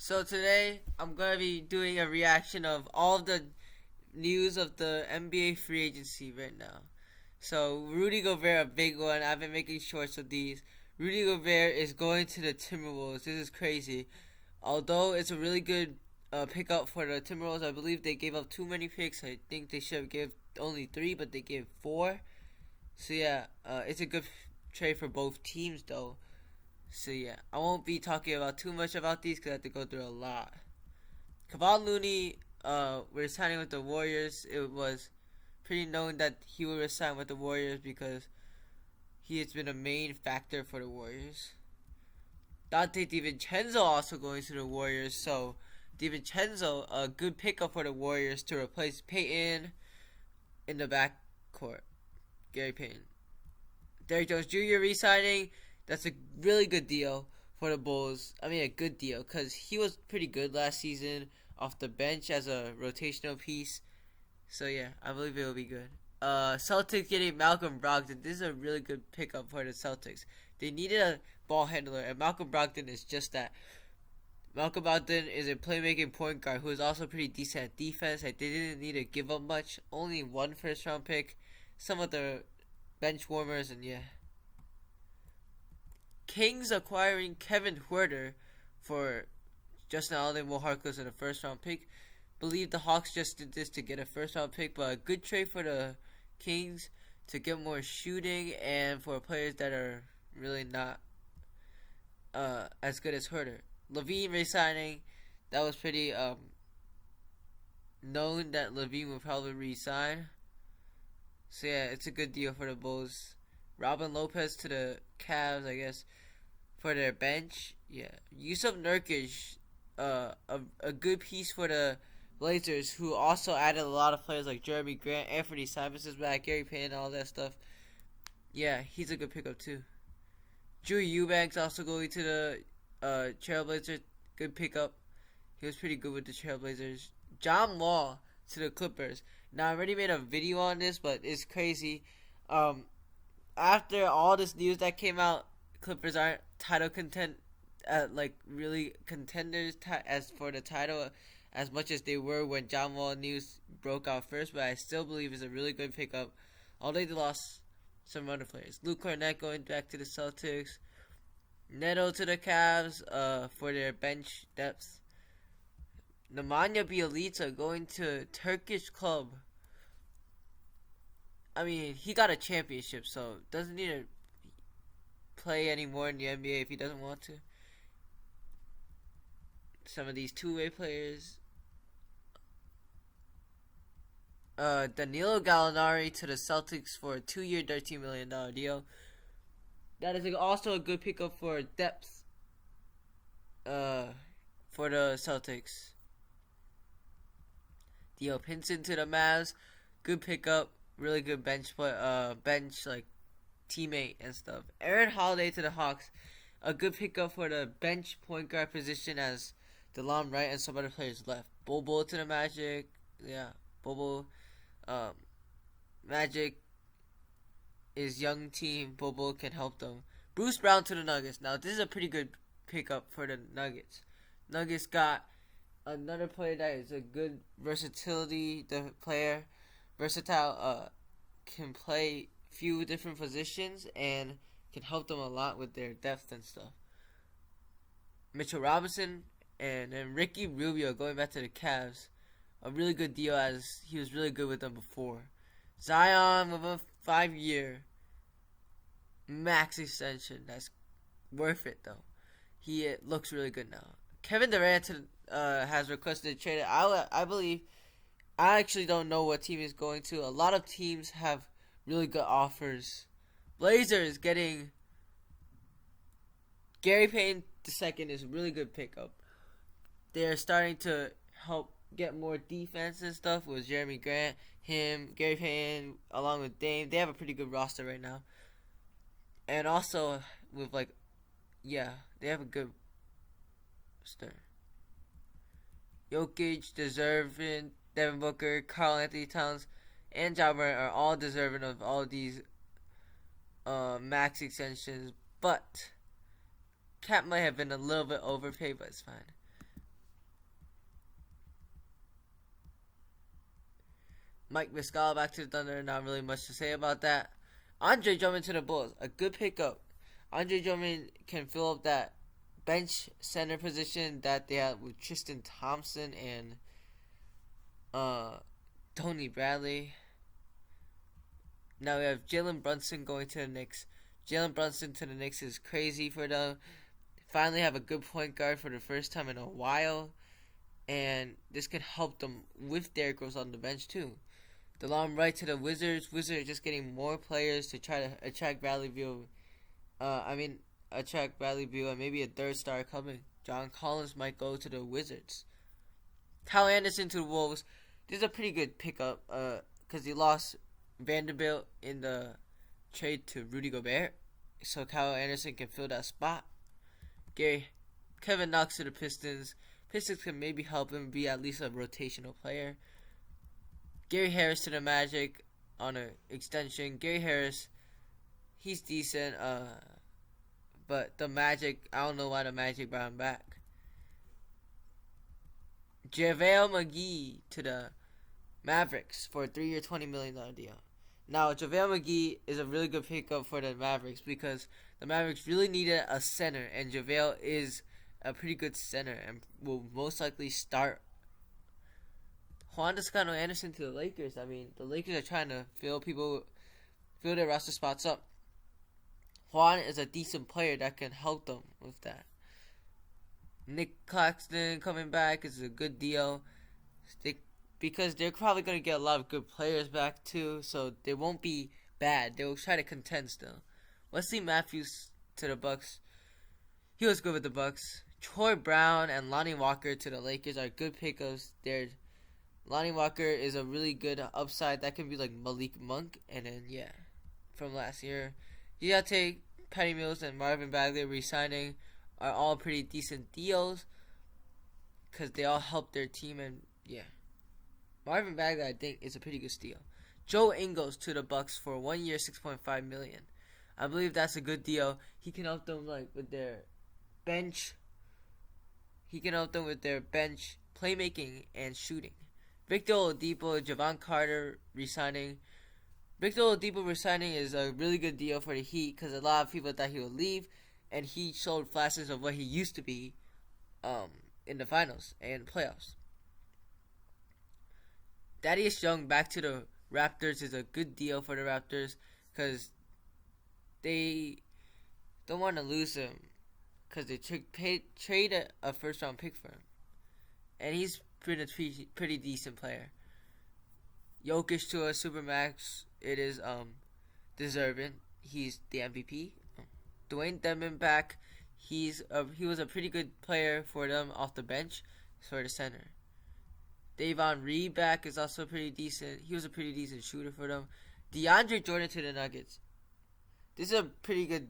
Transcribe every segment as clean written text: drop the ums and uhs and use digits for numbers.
So today I'm gonna be doing a reaction of all of the news of the NBA free agency right now. So Rudy Gobert, a big one. I've been making shorts of these. Rudy Gobert is going to the Timberwolves. This is crazy. Although it's a really good pickup for the Timberwolves, I believe they gave up too many picks. I think they should have gave only 3, but they gave 4. So yeah, it's a good trade for both teams though. So yeah, I won't be talking about too much about these because I have to go through a lot. Kevon Looney, we're signing with the Warriors. It was pretty known that he would resign with the Warriors because he has been a main factor for the Warriors. Dante DiVincenzo also going to the Warriors, so DiVincenzo, a good pickup for the Warriors to replace Payton in the backcourt. Gary Payton. Derrick Jones Jr. re-signing. That's a really good deal for the Bulls. I mean, a good deal because he was pretty good last season off the bench as a rotational piece. So yeah, I believe it will be good. Celtics getting Malcolm Brogdon. This is a really good pickup for the Celtics. They needed a ball handler, and Malcolm Brogdon is just that. Malcolm Brogdon is a playmaking point guard who is also pretty decent at defense. They didn't need to give up much. Only one first round pick. Some of the bench warmers, and yeah. Kings acquiring Kevin Huerter for Justin Allen, Will Harkless, and a first round pick. Believe the Hawks just did this to get a first round pick, but a good trade for the Kings to get more shooting and for players that are really not as good as Huerter. LaVine resigning, that was pretty known that LaVine would probably resign. So yeah, it's a good deal for the Bulls. Robin Lopez to the Cavs, I guess, for their bench. Yeah, Yusuf Nurkic, a good piece for the Blazers, who also added a lot of players like Jeremy Grant, Anthony Simons is back, Gary Payton, all that stuff. Yeah, he's a good pickup too. Drew Eubanks also going to the Trailblazers, good pickup. He was pretty good with the Trailblazers. John Wall to the Clippers. Now I already made a video on this, but it's crazy. After all this news that came out, Clippers aren't title like really contenders as for the title as much as they were when John Wall news broke out first. But I still believe it's a really good pickup. Although they lost some other players. Luke Cornett going back to the Celtics. Neto to the Cavs for their bench depth. Nemanja Bjelica going to Turkish club. I mean, he got a championship, so doesn't need to play anymore in the NBA if he doesn't want to. Some of these two-way players. Danilo Gallinari to the Celtics for a 2-year, $13 million deal. That is also a good pickup for depth for the Celtics. Theo Pinson to the Mavs. Good pickup. Really good bench like teammate and stuff. Aaron Holiday to the Hawks. A good pickup for the bench point guard position as DeLon Wright and some other players left. Bobo to the Magic. Yeah, Bobo. Magic is young team. Bobo can help them. Bruce Brown to the Nuggets. Now this is a pretty good pickup for the Nuggets. Nuggets got another player that is a good versatility. The player versatile, can play few different positions and can help them a lot with their depth and stuff. Mitchell Robinson and then Ricky Rubio going back to the Cavs. A really good deal as he was really good with them before. Zion with a 5-year max extension. That's worth it though. He looks really good now. Kevin Durant has requested a trade. I believe. I actually don't know what team he's going to. A lot of teams have really good offers. Blazers getting Gary Payton II is a really good pickup. They're starting to help get more defense and stuff with Jeremy Grant, him, Gary Payton, along with Dame. They have a pretty good roster right now. And also with they have a good roster. Jokic, deserving. Devin Booker, Karl Anthony Towns, and Ja Morant are all deserving of all of these max extensions, but Cat might have been a little bit overpaid, but it's fine. Mike Muscala back to the Thunder. Not really much to say about that. Andre Drummond to the Bulls. A good pickup. Andre Drummond can fill up that bench center position that they had with Tristan Thompson and Tony Bradley. Now we have Jalen Brunson going to the Knicks. Jalen Brunson to the Knicks is crazy for them. Finally have a good point guard for the first time in a while. And this can help them with Derrick Rose on the bench too. DeLon Wright to the Wizards. Wizards just getting more players to try to attract Bradley Beal. Attract Bradley Beal and maybe a third star coming. John Collins might go to the Wizards. Kyle Anderson to the Wolves. This is a pretty good pickup because he lost Vanderbilt in the trade to Rudy Gobert. So Kyle Anderson can fill that spot. Kevin Knox to the Pistons. Pistons can maybe help him be at least a rotational player. Gary Harris to the Magic on an extension. Gary Harris, he's decent, but the Magic, I don't know why the Magic brought him back. JaVale McGee to the Mavericks for a 3-year, $20 million deal. Now, JaVale McGee is a really good pickup for the Mavericks because the Mavericks really needed a center, and JaVale is a pretty good center and will most likely start. Juan Toscano Anderson to the Lakers. I mean, the Lakers are trying to fill their roster spots up. Juan is a decent player that can help them with that. Nick Claxton coming back is a good deal because they're probably going to get a lot of good players back too, so they won't be bad. They will try to contend still. Wesley Matthews to the Bucks. He was good with the Bucks. Troy Brown and Lonnie Walker to the Lakers are good pickups. Lonnie Walker is a really good upside. That can be like Malik Monk. And then, from last year. Giate, Patty Mills, and Marvin Bagley re-signing are all pretty decent deals because they all help their team. And, Marvin Bagley, I think, is a pretty good steal. Joe Ingles to the Bucks for 1 year, $6.5 million. I believe that's a good deal. He can help them with their bench. He can help them with their bench playmaking and shooting. Victor Oladipo, Javon Carter resigning. Victor Oladipo resigning is a really good deal for the Heat because a lot of people thought he would leave, and he showed flashes of what he used to be in the finals and playoffs. Thaddeus Young back to the Raptors is a good deal for the Raptors because they don't want to lose him because they traded a first-round pick for him. And he's pretty decent player. Jokic to a Supermax, it is deserving. He's the MVP. Dwayne Dedmon back. He was a pretty good player for them off the bench for the center. Davon Reed back is also pretty decent. He was a pretty decent shooter for them. DeAndre Jordan to the Nuggets. This is a pretty good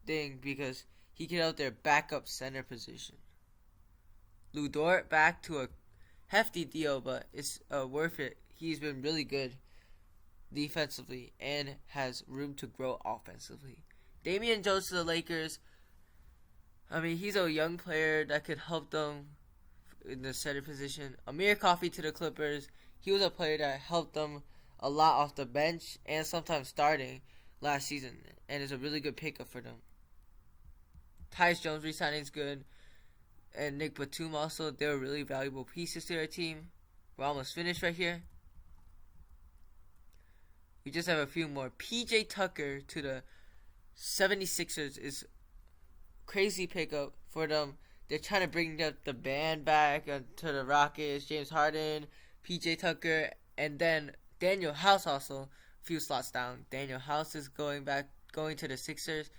thing because he can help their backup center position. Lu Dort back to a hefty deal, but it's worth it. He's been really good defensively and has room to grow offensively. Damian Jones to the Lakers. I mean, he's a young player that could help them in the center position. Amir Coffey to the Clippers. He was a player that helped them a lot off the bench and sometimes starting last season, and is a really good pickup for them. Tyus Jones re-signing is good, and Nick Batum also. They're really valuable pieces to their team. We're almost finished right here. We just have a few more. PJ Tucker to the 76ers is crazy pickup for them. They're trying to bring the band back to the Rockets. James Harden, PJ Tucker, and then Daniel House also a few slots down. Daniel House is going to the Sixers.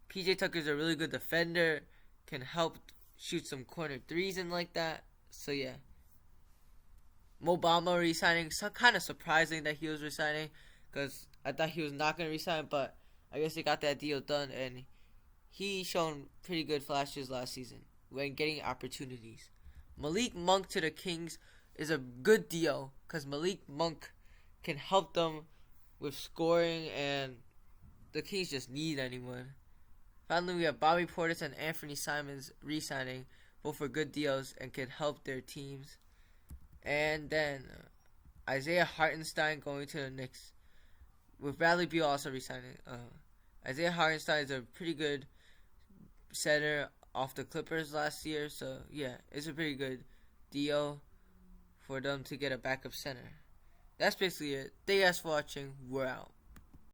PJ Tucker is a really good defender, can help shoot some corner threes and like that. So yeah. Mo Bamba resigning. So kind of surprising that he was resigning because I thought he was not going to resign, but I guess they got that deal done, and he shown pretty good flashes last season when getting opportunities. Malik Monk to the Kings is a good deal because Malik Monk can help them with scoring, and the Kings just need anyone. Finally, we have Bobby Portis and Anthony Simons re-signing, both for good deals and can help their teams. And then Isaiah Hartenstein going to the Knicks, with Bradley Beal also resigning. Isaiah Hartenstein is a pretty good center off the Clippers last year, so yeah, it's a pretty good deal for them to get a backup center. That's basically it. Thank you guys for watching. We're out.